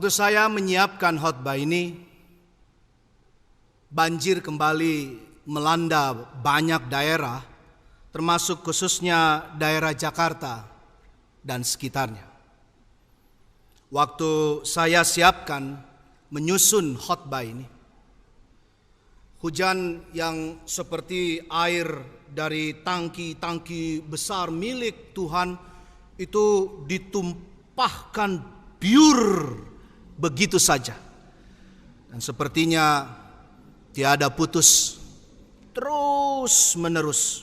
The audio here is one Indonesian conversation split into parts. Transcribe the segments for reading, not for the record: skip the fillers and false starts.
Waktu saya menyiapkan khotbah ini, banjir kembali melanda banyak daerah, termasuk khususnya daerah Jakarta dan sekitarnya. Waktu saya siapkan menyusun khotbah ini, hujan yang seperti air dari tangki-tangki besar milik Tuhan itu ditumpahkan biur begitu saja. Dan sepertinya tiada putus, terus menerus.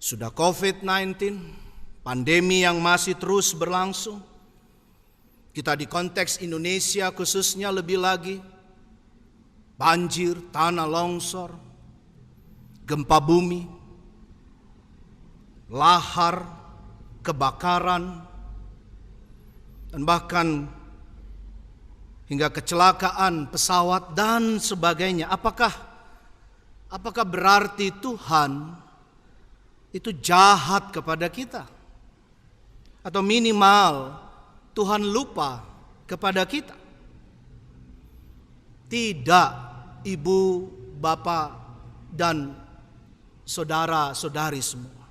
Sudah COVID-19, pandemi yang masih terus berlangsung. Kita di konteks Indonesia khususnya lebih lagi, banjir, tanah longsor, gempa bumi, lahar, kebakaran, dan bahkan hingga kecelakaan pesawat dan sebagainya. Apakah berarti Tuhan itu jahat kepada kita? Atau minimal Tuhan lupa kepada kita? Tidak, ibu, bapak, dan saudara-saudari semua.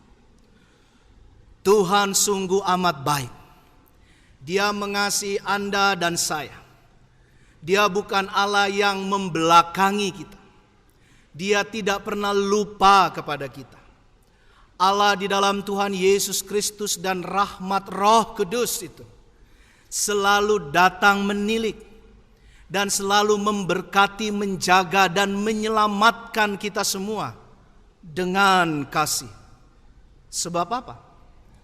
Tuhan sungguh amat baik. Dia mengasihi Anda dan saya. Dia bukan Allah yang membelakangi kita. Dia tidak pernah lupa kepada kita. Allah di dalam Tuhan Yesus Kristus dan rahmat Roh Kudus itu selalu datang menilik dan selalu memberkati, menjaga dan menyelamatkan kita semua dengan kasih. Sebab apa?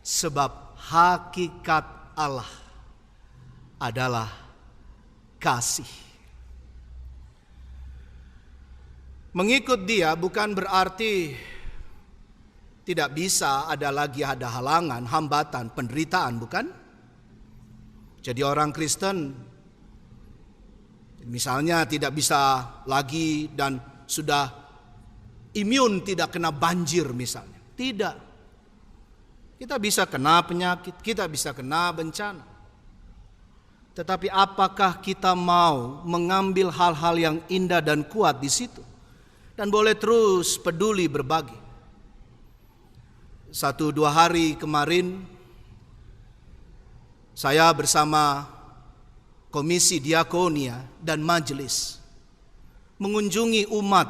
Sebab hakikat Allah adalah kasih. Mengikut Dia bukan berarti tidak bisa ada halangan, hambatan, penderitaan, bukan? Jadi orang Kristen misalnya tidak bisa lagi dan sudah imun tidak kena banjir misalnya. Tidak. Kita bisa kena penyakit, kita bisa kena bencana. Tetapi apakah kita mau mengambil hal-hal yang indah dan kuat di situ? Dan boleh terus peduli berbagi. 1-2 hari kemarin saya bersama Komisi Diakonia dan Majelis mengunjungi umat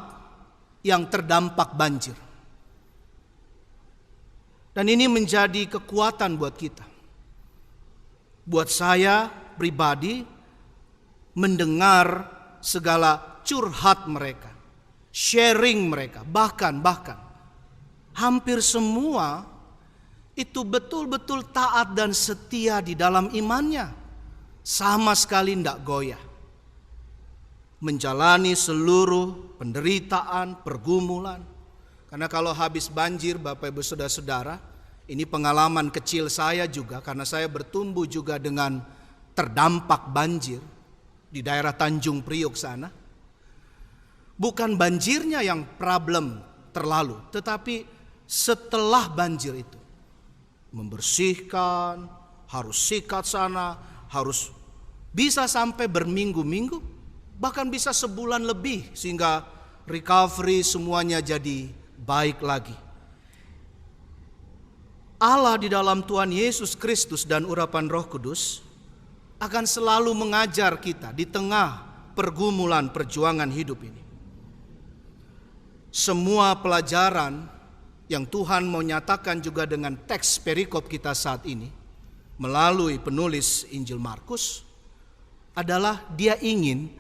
yang terdampak banjir. Dan ini menjadi kekuatan buat kita. Buat saya pribadi mendengar segala curhat mereka, sharing mereka, bahkan hampir semua itu betul-betul taat dan setia di dalam imannya. Sama sekali tidak goyah. Menjalani seluruh penderitaan, pergumulan. Karena kalau habis banjir, Bapak Ibu Saudara-saudara, ini pengalaman kecil saya juga karena saya bertumbuh juga dengan terdampak banjir di daerah Tanjung Priok sana. Bukan banjirnya yang problem terlalu, tetapi setelah banjir itu membersihkan, harus sikat sana, harus bisa sampai berminggu-minggu, bahkan bisa sebulan lebih sehingga recovery semuanya jadi baik lagi. Allah di dalam Tuhan Yesus Kristus dan urapan Roh Kudus akan selalu mengajar kita di tengah pergumulan perjuangan hidup ini. Semua pelajaran yang Tuhan mau nyatakan juga dengan teks perikop kita saat ini melalui penulis Injil Markus adalah Dia ingin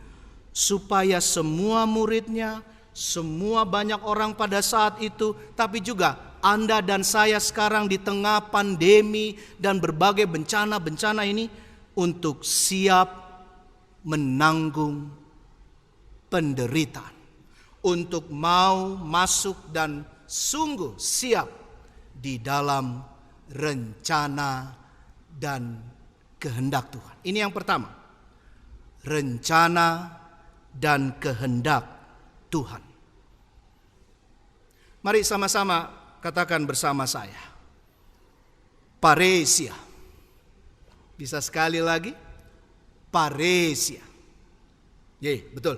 supaya semua muridnya, semua banyak orang pada saat itu, tapi juga Anda dan saya sekarang di tengah pandemi dan berbagai bencana-bencana ini untuk siap menanggung penderitaan, untuk mau masuk dan sungguh siap di dalam rencana dan kehendak Tuhan. Ini yang pertama, rencana dan kehendak Tuhan. Mari sama-sama katakan bersama saya, paresia. Bisa sekali lagi, paresia. Betul.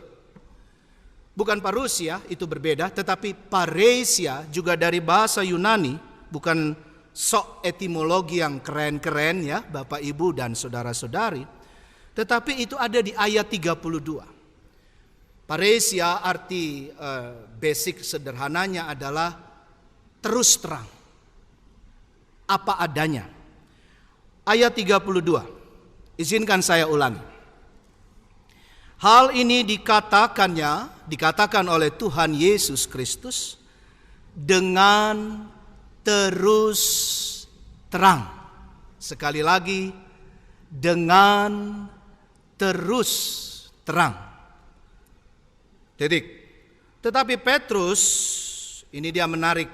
Bukan parousia, itu berbeda, tetapi paresia juga dari bahasa Yunani, bukan sok etimologi yang keren-keren ya Bapak Ibu dan saudara-saudari, tetapi itu ada di ayat 32. Paresia arti basic sederhananya adalah terus terang, apa adanya. Ayat 32, izinkan saya ulangi. Hal ini dikatakan oleh Tuhan Yesus Kristus dengan terus terang. Sekali lagi, dengan terus terang. Tetapi Petrus, ini dia menarik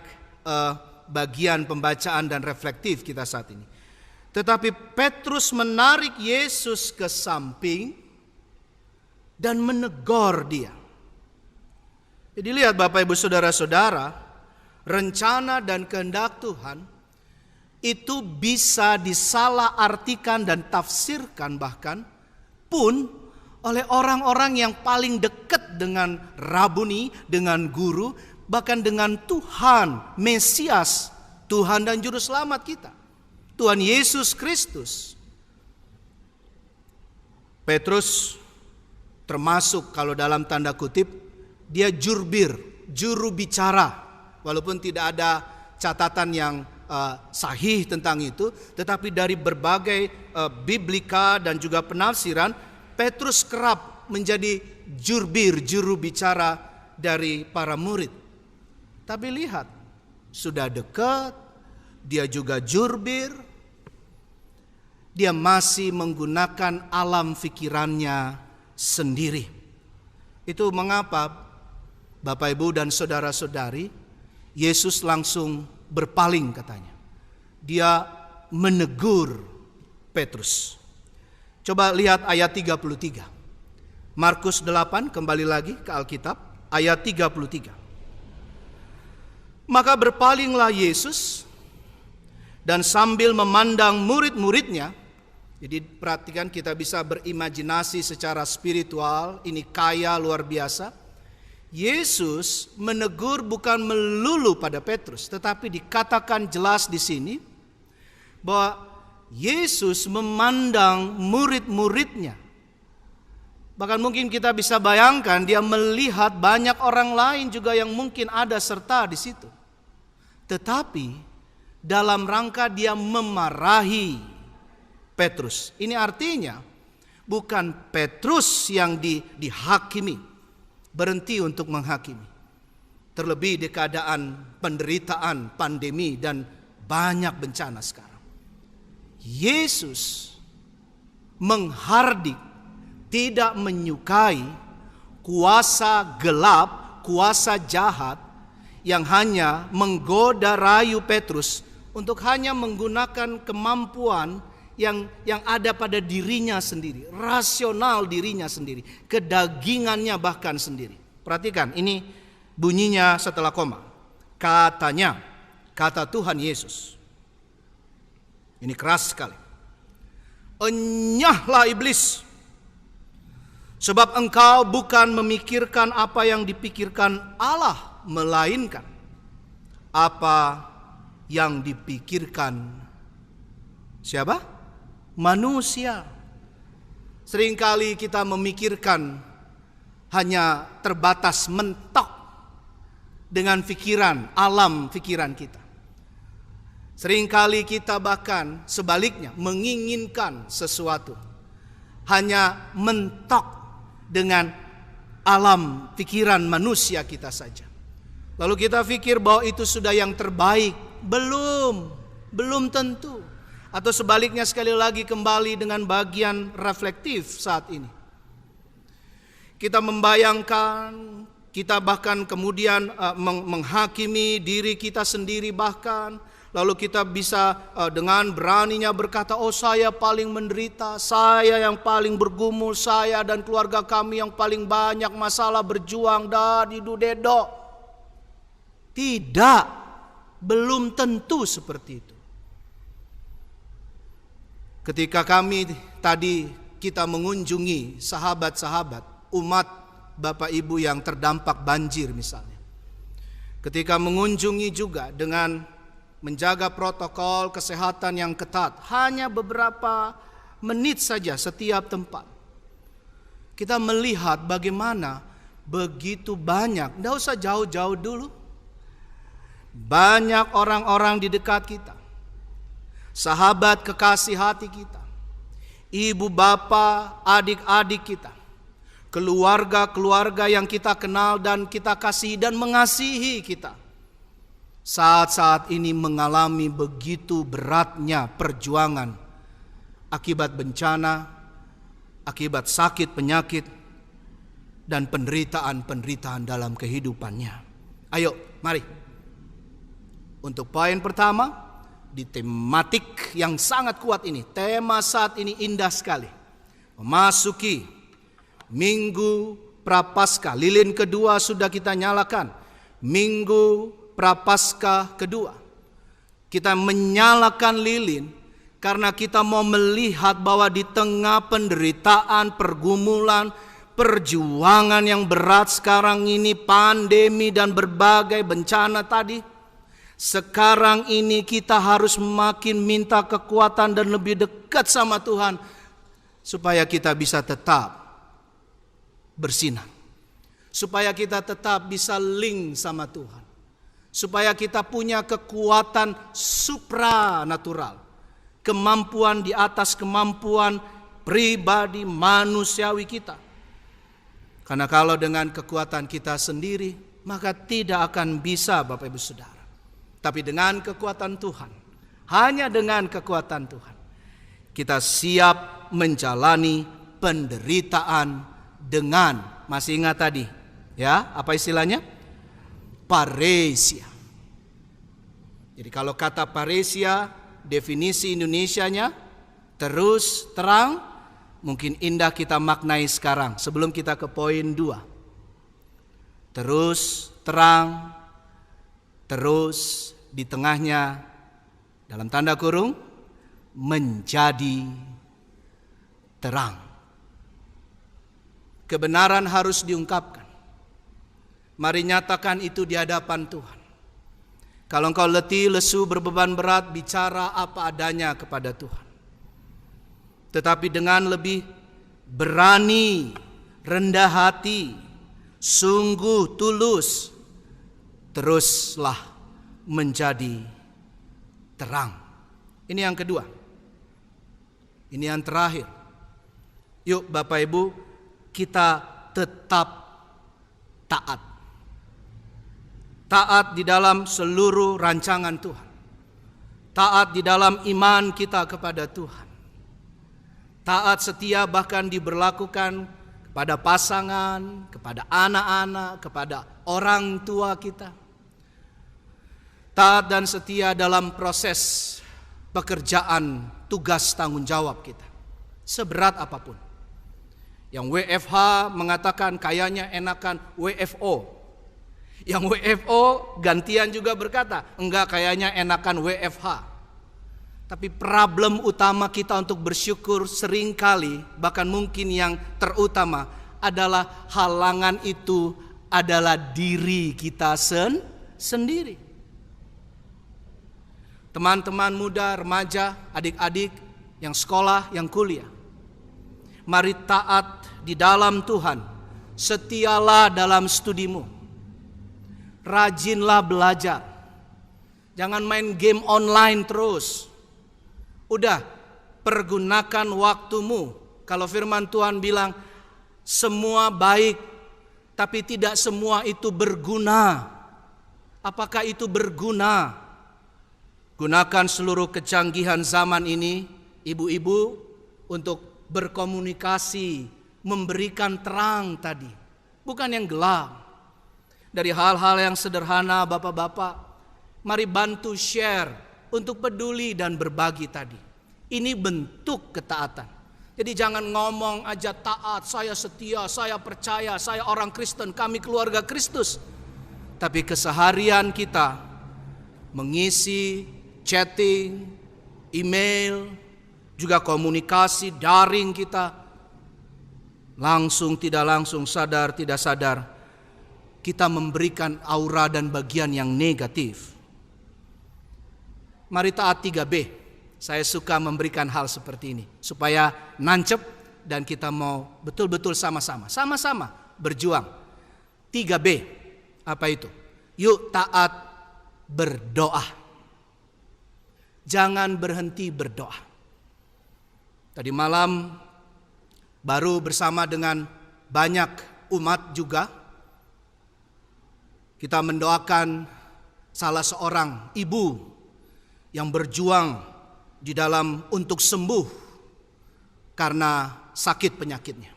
bagian pembacaan dan reflektif kita saat ini. Tetapi Petrus menarik Yesus ke samping dan menegur dia. Jadi lihat Bapak Ibu Saudara-saudara, rencana dan kehendak Tuhan itu bisa disalahartikan dan tafsirkan bahkan pun oleh orang-orang yang paling dekat dengan Rabuni, dengan guru, bahkan dengan Tuhan, Mesias, Tuhan dan Juru Selamat kita, Tuhan Yesus Kristus. Petrus termasuk kalau dalam tanda kutip, dia juru bicara. Walaupun tidak ada catatan yang sahih tentang itu, tetapi dari berbagai biblika dan juga penafsiran, Petrus kerap menjadi juru bicara dari para murid. Tapi lihat, sudah dekat, dia juga jurbir, dia masih menggunakan alam pikirannya sendiri. Itu mengapa Bapak Ibu dan saudara-saudari, Yesus langsung berpaling katanya. Dia menegur Petrus. Coba lihat ayat 33. Markus 8, kembali lagi ke Alkitab, ayat 33. Maka berpalinglah Yesus dan sambil memandang murid-muridnya. Jadi perhatikan, kita bisa berimajinasi secara spiritual, ini kaya luar biasa. Yesus menegur bukan melulu pada Petrus, tetapi dikatakan jelas di sini bahwa Yesus memandang murid-muridnya. Bahkan mungkin kita bisa bayangkan dia melihat banyak orang lain juga yang mungkin ada serta di situ. Tetapi dalam rangka dia memarahi Petrus. Ini artinya bukan Petrus yang dihakimi, berhenti untuk menghakimi. Terlebih di keadaan penderitaan, pandemi dan banyak bencana sekarang. Yesus menghardik, tidak menyukai kuasa gelap, kuasa jahat yang hanya menggoda rayu Petrus untuk hanya menggunakan kemampuan yang ada pada dirinya sendiri, rasional dirinya sendiri, kedagingannya bahkan sendiri. Perhatikan, ini bunyinya setelah koma. Katanya, kata Tuhan Yesus. Ini keras sekali. Enyahlah iblis, sebab engkau bukan memikirkan apa yang dipikirkan Allah, melainkan apa yang dipikirkan siapa? Manusia. Seringkali kita memikirkan hanya terbatas mentok dengan pikiran, alam pikiran kita. Seringkali kita bahkan sebaliknya menginginkan sesuatu hanya mentok dengan alam pikiran manusia kita saja. Lalu kita pikir bahwa itu sudah yang terbaik. Belum tentu. Atau sebaliknya, sekali lagi kembali dengan bagian reflektif saat ini. Kita membayangkan, kita bahkan kemudian menghakimi diri kita sendiri bahkan. Lalu kita bisa dengan beraninya berkata, oh saya paling menderita, saya yang paling bergumul, saya dan keluarga kami yang paling banyak masalah berjuang dedo. Tidak, belum tentu seperti itu. Ketika kita mengunjungi sahabat-sahabat, umat Bapak Ibu yang terdampak banjir misalnya. Ketika mengunjungi juga dengan menjaga protokol kesehatan yang ketat, hanya beberapa menit saja setiap tempat. Kita melihat bagaimana begitu banyak, tidak usah jauh-jauh dulu, banyak orang-orang di dekat kita, sahabat kekasih hati kita, ibu bapak, adik-adik kita, keluarga-keluarga yang kita kenal dan kita kasihi dan mengasihi kita, saat-saat ini mengalami begitu beratnya perjuangan akibat bencana, akibat sakit penyakit, dan penderitaan-penderitaan dalam kehidupannya. Ayo, mari. Untuk poin pertama, di tematik yang sangat kuat ini, tema saat ini indah sekali. Memasuki Minggu Prapaskah, lilin kedua sudah kita nyalakan. Minggu Prapaskah kedua. Kita menyalakan lilin karena kita mau melihat bahwa di tengah penderitaan, pergumulan, perjuangan yang berat sekarang ini, pandemi dan berbagai bencana tadi, sekarang ini kita harus makin minta kekuatan dan lebih dekat sama Tuhan supaya kita bisa tetap bersinar, supaya kita tetap bisa link sama Tuhan, supaya kita punya kekuatan supranatural, kemampuan di atas kemampuan pribadi manusiawi kita. Karena kalau dengan kekuatan kita sendiri, maka tidak akan bisa Bapak Ibu Saudara. Tapi dengan kekuatan Tuhan, hanya dengan kekuatan Tuhan, kita siap menjalani penderitaan dengan, masih ingat tadi, ya, apa istilahnya? Paresia. Jadi kalau kata paresia, definisi Indonesianya terus terang, mungkin indah kita maknai sekarang sebelum kita ke poin 2. Terus terang, terus di tengahnya dalam tanda kurung menjadi terang. Kebenaran harus diungkapkan. Mari nyatakan itu di hadapan Tuhan. Kalau engkau letih, lesu, berbeban berat, bicara apa adanya kepada Tuhan. Tetapi dengan lebih berani, rendah hati, sungguh tulus, teruslah menjadi terang. Ini yang kedua. Ini yang terakhir. Yuk Bapak Ibu, kita tetap taat. Taat di dalam seluruh rancangan Tuhan. Taat di dalam iman kita kepada Tuhan. Taat setia bahkan diberlakukan kepada pasangan, kepada anak-anak, kepada orang tua kita. Taat dan setia dalam proses pekerjaan, tugas tanggung jawab kita. Seberat apapun. Yang WFH mengatakan kayaknya enakan WFO. Yang WFO gantian juga berkata, enggak, kayaknya enakan WFH. Tapi problem utama kita untuk bersyukur seringkali, bahkan mungkin yang terutama adalah halangan itu adalah diri kita sendiri. Teman-teman muda, remaja, adik-adik yang sekolah, yang kuliah, mari taat di dalam Tuhan. Setialah dalam studimu. Rajinlah belajar. Jangan main game online terus. Udah, pergunakan waktumu. Kalau firman Tuhan bilang, semua baik, tapi tidak semua itu berguna. Apakah itu berguna? Gunakan seluruh kecanggihan zaman ini, ibu-ibu, untuk berkomunikasi, memberikan terang tadi. Bukan yang gelap. Dari hal-hal yang sederhana, bapak-bapak, mari bantu share untuk peduli dan berbagi tadi. Ini bentuk ketaatan. Jadi jangan ngomong aja taat, saya setia, saya percaya, saya orang Kristen, kami keluarga Kristus. Tapi keseharian kita mengisi chatting, email, juga komunikasi daring kita, langsung tidak langsung, sadar tidak sadar, kita memberikan aura dan bagian yang negatif. Mari taat 3B. Saya suka memberikan hal seperti ini supaya nancep dan kita mau betul-betul sama-sama berjuang. 3B, apa itu? Yuk taat berdoa. Jangan berhenti berdoa. Tadi malam baru bersama dengan banyak umat juga kita mendoakan salah seorang ibu yang berjuang di dalam untuk sembuh karena sakit penyakitnya.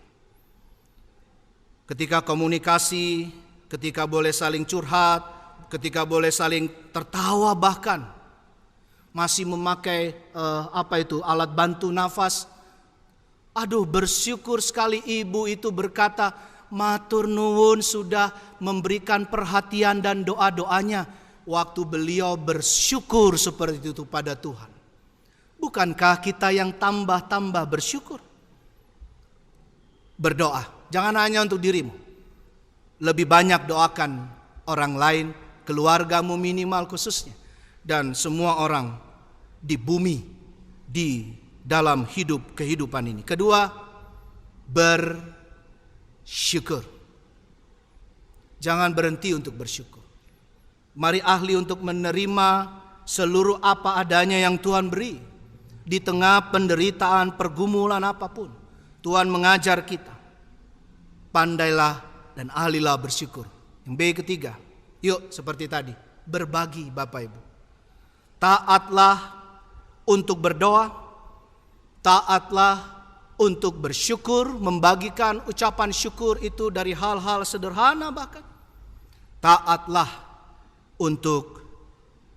Ketika komunikasi, ketika boleh saling curhat, ketika boleh saling tertawa, bahkan masih memakai alat bantu nafas. Aduh, bersyukur sekali ibu itu berkata, matur nuwun sudah memberikan perhatian dan doa-doanya waktu beliau bersyukur seperti itu pada Tuhan. Bukankah kita yang tambah-tambah bersyukur? Berdoa, jangan hanya untuk dirimu. Lebih banyak doakan orang lain, keluargamu minimal khususnya, dan semua orang di bumi, di dalam kehidupan ini. Kedua, bersyukur. Jangan berhenti untuk bersyukur. Mari ahli untuk menerima seluruh apa adanya yang Tuhan beri. Di tengah penderitaan, pergumulan apapun, Tuhan mengajar kita. Pandailah dan ahlilah bersyukur. Yang B ketiga, yuk seperti tadi, berbagi Bapak Ibu. Taatlah untuk berdoa, taatlah untuk bersyukur, membagikan ucapan syukur itu dari hal-hal sederhana bahkan. Taatlah untuk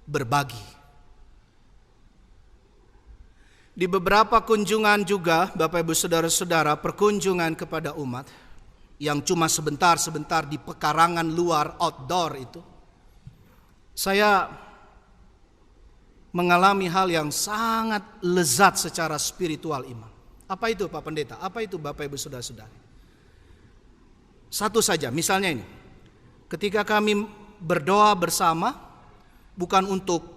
berbagi. Di beberapa kunjungan juga, Bapak Ibu Saudara-saudara, perkunjungan kepada umat yang cuma sebentar-sebentar di pekarangan luar outdoor itu, saya mengalami hal yang sangat lezat secara spiritual iman. Apa itu Pak Pendeta? Apa itu Bapak Ibu Saudara-saudari? Satu saja, misalnya ini. Ketika kami berdoa bersama, bukan untuk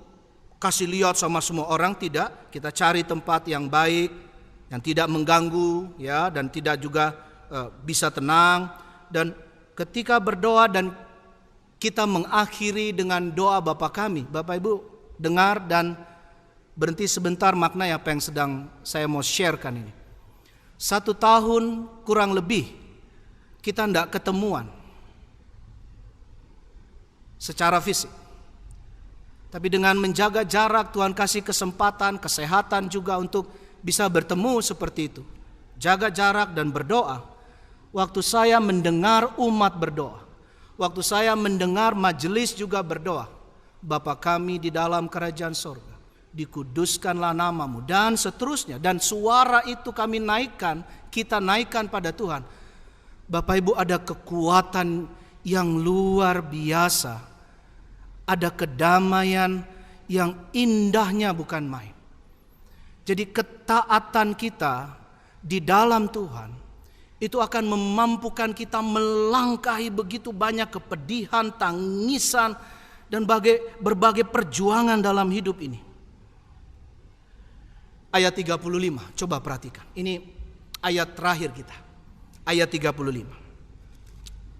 kasih lihat sama semua orang, tidak. Kita cari tempat yang baik, yang tidak mengganggu, ya, dan tidak juga bisa tenang. Dan ketika berdoa dan kita mengakhiri dengan doa Bapa kami, Bapak Ibu dengar dan berhenti sebentar maknai apa yang sedang saya mau sharekan ini. 1 tahun kurang lebih kita tidak ketemuan secara fisik. Tapi dengan menjaga jarak, Tuhan kasih kesempatan, kesehatan juga untuk bisa bertemu seperti itu. Jaga jarak dan berdoa. Waktu saya mendengar umat berdoa, waktu saya mendengar majelis juga berdoa, Bapa kami di dalam kerajaan sorga, dikuduskanlah namamu, dan seterusnya. Dan suara itu kami naikkan, kita naikkan pada Tuhan. Bapak Ibu, ada kekuatan yang luar biasa. Ada kedamaian yang indahnya bukan main. Jadi ketaatan kita di dalam Tuhan itu akan memampukan kita melangkahi begitu banyak kepedihan, tangisan, dan berbagai perjuangan dalam hidup ini. Ayat 35, coba perhatikan. Ini ayat terakhir kita. Ayat 35.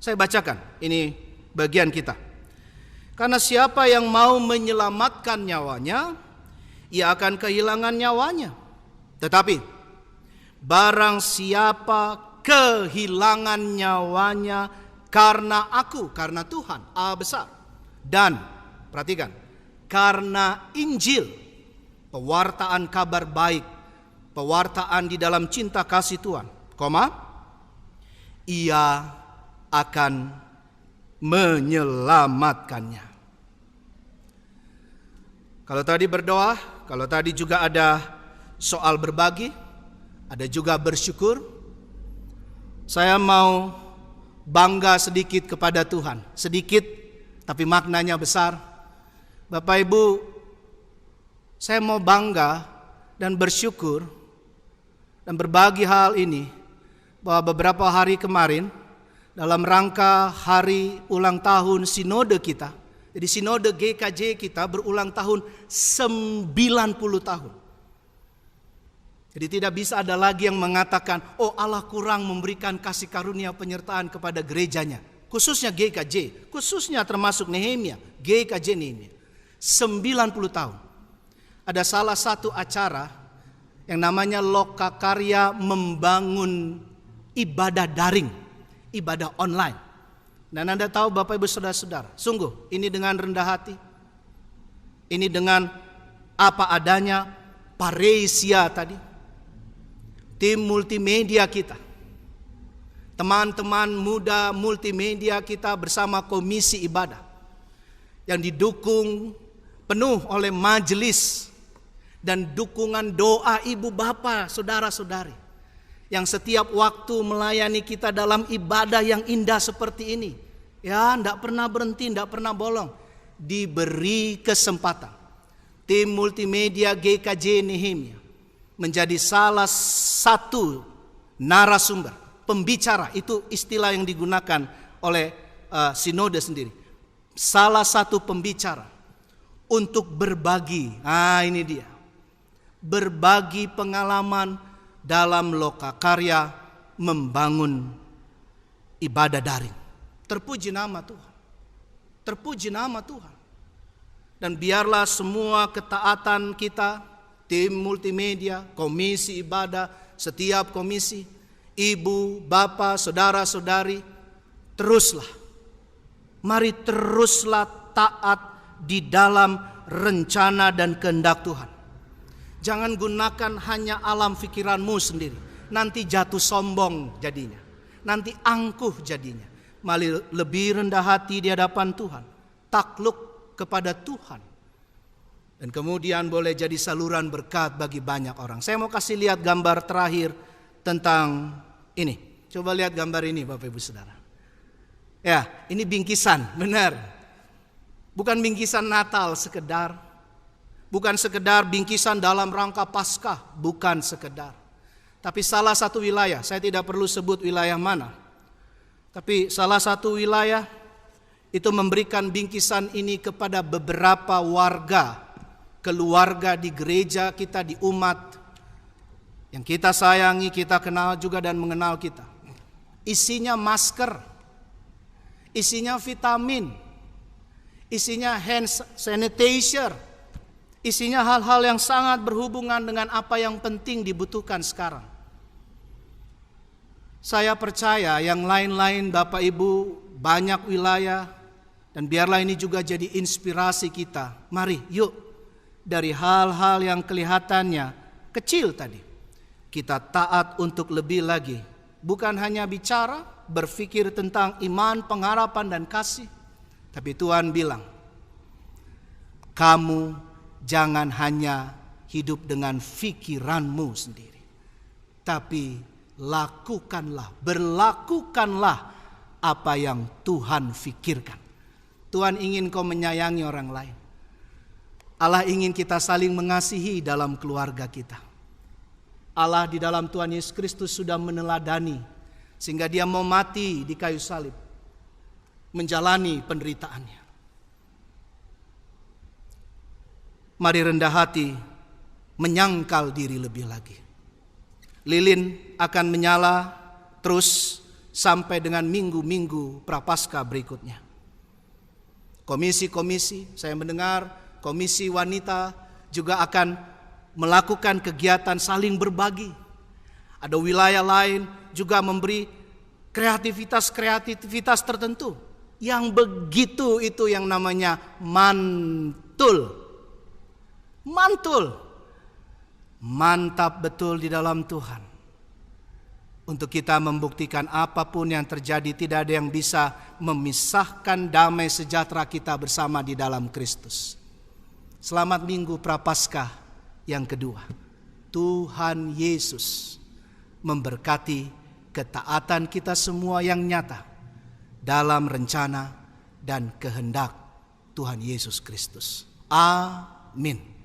Saya bacakan, ini bagian kita. Karena siapa yang mau menyelamatkan nyawanya, ia akan kehilangan nyawanya. Tetapi barang siapa kehilangan nyawanya karena aku, karena Tuhan, A besar. Dan perhatikan, karena Injil, pewartaan kabar baik, pewartaan di dalam cinta kasih Tuhan, ia akan menyelamatkannya. Kalau tadi berdoa, kalau tadi juga ada soal berbagi, ada juga bersyukur. Saya mau bangga sedikit kepada Tuhan, sedikit tapi maknanya besar. Bapak Ibu, saya mau bangga dan bersyukur dan berbagi hal ini bahwa beberapa hari kemarin dalam rangka hari ulang tahun sinode kita. Jadi sinode GKJ kita berulang tahun 90 tahun. Jadi tidak bisa ada lagi yang mengatakan, oh Allah kurang memberikan kasih karunia penyertaan kepada gerejanya. Khususnya GKJ, khususnya termasuk Nehemia, GKJ Nehemia. 90 tahun. Ada salah satu acara yang namanya Lokakarya membangun ibadah daring, ibadah online. Dan Anda tahu Bapak Ibu Saudara-saudara, sungguh ini dengan rendah hati, ini dengan apa adanya, paresia tadi, tim multimedia kita, teman-teman muda multimedia kita bersama komisi ibadah yang didukung penuh oleh majelis dan dukungan doa ibu bapak, saudara-saudari yang setiap waktu melayani kita dalam ibadah yang indah seperti ini. Ya, tidak pernah berhenti, tidak pernah bolong. Diberi kesempatan. Tim multimedia GKJ Nehemia menjadi salah satu narasumber, pembicara, itu istilah yang digunakan oleh sinode sendiri. Salah satu pembicara untuk berbagi. Nah, ini dia. Berbagi pengalaman dalam Lokakarya membangun ibadah daring. Terpuji nama Tuhan. Terpuji nama Tuhan. Dan biarlah semua ketaatan kita, tim multimedia, komisi ibadah, setiap komisi, ibu, bapak, saudara-saudari, teruslah. Mari teruslah taat di dalam rencana dan kehendak Tuhan. Jangan gunakan hanya alam pikiranmu sendiri. Nanti jatuh sombong jadinya. Nanti angkuh jadinya. Mari lebih rendah hati di hadapan Tuhan. Takluk kepada Tuhan. Dan kemudian boleh jadi saluran berkat bagi banyak orang. Saya mau kasih lihat gambar terakhir tentang ini. Coba lihat gambar ini Bapak Ibu Saudara. Ya, ini bingkisan, benar. Bukan bingkisan Natal sekedar. Bukan sekedar bingkisan dalam rangka Paskah, bukan sekedar. Tapi salah satu wilayah, saya tidak perlu sebut wilayah mana. Tapi salah satu wilayah itu memberikan bingkisan ini kepada beberapa warga, keluarga di gereja kita, di umat yang kita sayangi, kita kenal juga dan mengenal kita. Isinya masker, isinya vitamin, isinya hand sanitizer, isinya hal-hal yang sangat berhubungan dengan apa yang penting dibutuhkan sekarang. Saya percaya yang lain-lain Bapak Ibu banyak wilayah, dan biarlah ini juga jadi inspirasi kita. Mari yuk dari hal-hal yang kelihatannya kecil tadi, kita taat untuk lebih lagi. Bukan hanya bicara, berpikir tentang iman, pengharapan dan kasih. Tapi Tuhan bilang, kamu jangan hanya hidup dengan pikiranmu sendiri. Tapi lakukanlah, berlakukanlah apa yang Tuhan fikirkan. Tuhan ingin kau menyayangi orang lain. Allah ingin kita saling mengasihi dalam keluarga kita. Allah di dalam Tuhan Yesus Kristus sudah meneladani sehingga dia mau mati di kayu salib, menjalani penderitaannya. Mari rendah hati, menyangkal diri lebih lagi. Lilin akan menyala terus sampai dengan minggu-minggu prapaskah berikutnya. Komisi-komisi, saya mendengar komisi wanita juga akan melakukan kegiatan saling berbagi. Ada wilayah lain juga memberi kreativitas tertentu. Yang begitu itu yang namanya mantul. Mantul. Mantap betul di dalam Tuhan. Untuk kita membuktikan apapun yang terjadi, tidak ada yang bisa memisahkan damai sejahtera kita bersama di dalam Kristus. Selamat Minggu Prapaskah yang kedua. Tuhan Yesus memberkati ketaatan kita semua yang nyata dalam rencana dan kehendak Tuhan Yesus Kristus. Amin.